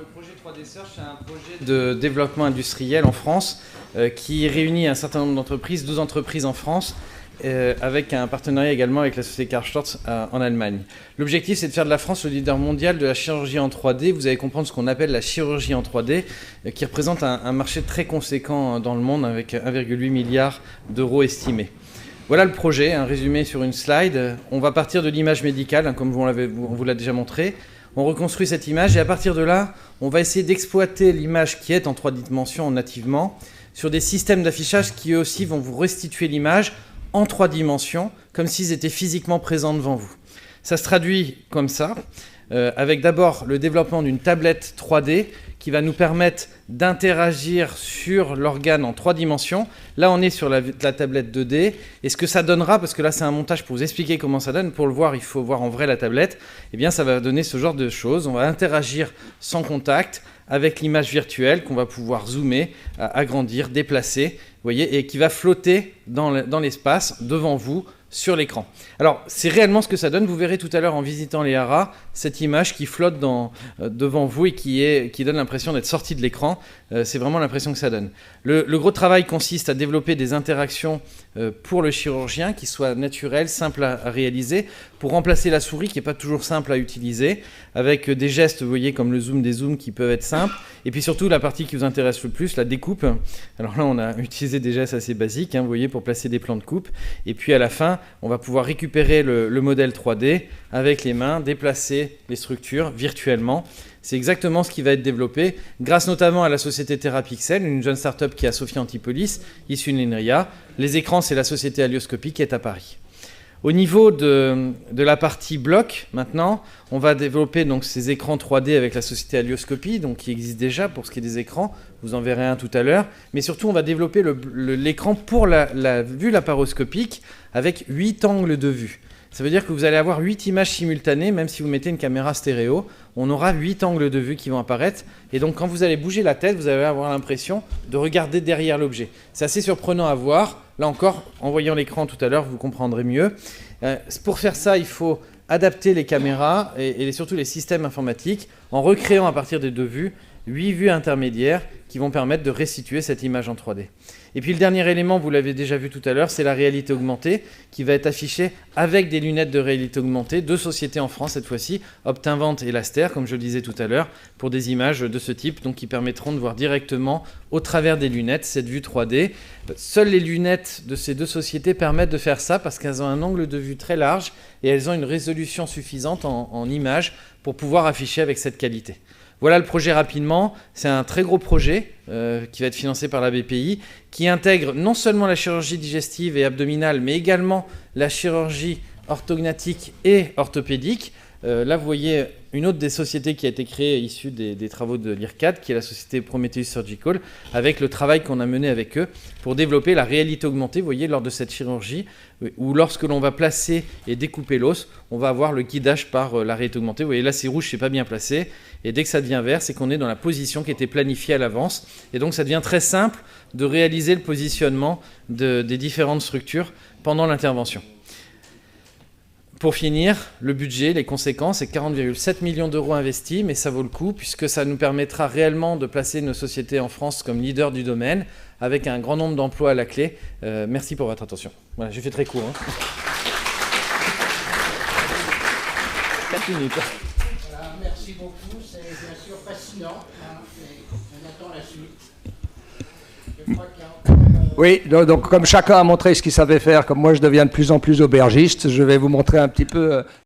le projet 3D Search, c'est un projet de développement industriel en France qui réunit un certain nombre d'entreprises, 12 entreprises en France, avec un partenariat également avec la société Karl Storz en Allemagne. L'objectif, c'est de faire de la France le leader mondial de la chirurgie en 3D. Vous allez comprendre ce qu'on appelle la chirurgie en 3D, qui représente un marché très conséquent dans le monde, avec 1,8 milliard d'euros estimés. Voilà le projet, un résumé sur une slide. On va partir de l'image médicale, comme on vous l'a déjà montré. On reconstruit cette image et à partir de là, on va essayer d'exploiter l'image qui est en 3 dimensions nativement sur des systèmes d'affichage qui eux aussi vont vous restituer l'image en 3 dimensions, comme s'ils étaient physiquement présents devant vous. Ça se traduit comme ça, avec d'abord le développement d'une tablette 3D qui va nous permettre d'interagir sur l'organe en 3 dimensions. Là, on est sur la tablette 2D. Et ce que ça donnera, parce que là, c'est un montage pour vous expliquer comment ça donne. Pour le voir, il faut voir en vrai la tablette. Eh bien, ça va donner ce genre de choses. On va interagir sans contact avec l'image virtuelle qu'on va pouvoir zoomer, agrandir, déplacer, vous voyez, et qui va flotter dans l'espace devant vous, sur l'écran. Alors, c'est réellement ce que ça donne. Vous verrez tout à l'heure en visitant les haras, cette image qui flotte devant vous et qui donne l'impression d'être sortie de l'écran. C'est vraiment l'impression que ça donne. Le gros travail consiste à développer des interactions pour le chirurgien qui soient naturelles, simples à réaliser, pour remplacer la souris qui n'est pas toujours simple à utiliser, avec des gestes, vous voyez, comme le zoom, des zooms qui peuvent être simples. Et puis surtout, la partie qui vous intéresse le plus, la découpe. Alors là, on a utilisé des gestes assez basiques, vous voyez, pour placer des plans de coupe. Et puis à la fin, on va pouvoir récupérer le modèle 3D avec les mains, déplacer les structures virtuellement. C'est exactement ce qui va être développé grâce notamment à la société TheraPixel, une jeune start-up qui est à Sophia Antipolis, issue de l'INRIA. Les écrans, c'est la société Alioscopie qui est à Paris. Au niveau de la partie bloc, maintenant, on va développer donc ces écrans 3D avec la société Alioscopie, donc qui existe déjà pour ce qui est des écrans. Vous en verrez un tout à l'heure. Mais surtout, on va développer l'écran pour la vue laparoscopique avec 8 angles de vue. Ça veut dire que vous allez avoir 8 images simultanées, même si vous mettez une caméra stéréo. On aura 8 angles de vue qui vont apparaître. Et donc, quand vous allez bouger la tête, vous allez avoir l'impression de regarder derrière l'objet. C'est assez surprenant à voir. Là encore, en voyant l'écran tout à l'heure, vous comprendrez mieux. Pour faire ça, il faut adapter les caméras et surtout les systèmes informatiques en recréant à partir des 2 vues, 8 vues intermédiaires qui vont permettre de restituer cette image en 3D. Et puis le dernier élément, vous l'avez déjà vu tout à l'heure, c'est la réalité augmentée qui va être affichée avec des lunettes de réalité augmentée, 2 sociétés en France cette fois-ci, Optinvent et Laster, comme je le disais tout à l'heure, pour des images de ce type, donc qui permettront de voir directement au travers des lunettes cette vue 3D. Seules les lunettes de ces 2 sociétés permettent de faire ça parce qu'elles ont un angle de vue très large et elles ont une résolution suffisante en images pour pouvoir afficher avec cette qualité. Voilà le projet rapidement. C'est un très gros projet qui va être financé par la BPI, qui intègre non seulement la chirurgie digestive et abdominale, mais également la chirurgie orthognatique et orthopédique. Là, vous voyez une autre des sociétés qui a été créée issue des travaux de l'IRCAD, qui est la société Prometheus Surgical, avec le travail qu'on a mené avec eux pour développer la réalité augmentée, vous voyez, lors de cette chirurgie, où lorsque l'on va placer et découper l'os, on va avoir le guidage par la réalité augmentée. Vous voyez, là, c'est rouge, c'est pas bien placé. Et dès que ça devient vert, c'est qu'on est dans la position qui était planifiée à l'avance. Et donc, ça devient très simple de réaliser le positionnement des différentes structures pendant l'intervention. Pour finir, le budget, les conséquences, c'est 40,7 millions d'euros investis, mais ça vaut le coup puisque ça nous permettra réellement de placer nos sociétés en France comme leader du domaine avec un grand nombre d'emplois à la clé. Merci pour votre attention. Voilà, j'ai fait très court. 4 minutes. Voilà, merci beaucoup, c'est bien sûr fascinant. On attend la suite. Je crois qu'il y a encore... Oui, donc comme chacun a montré ce qu'il savait faire, comme moi je deviens de plus en plus aubergiste, je vais vous montrer un petit peu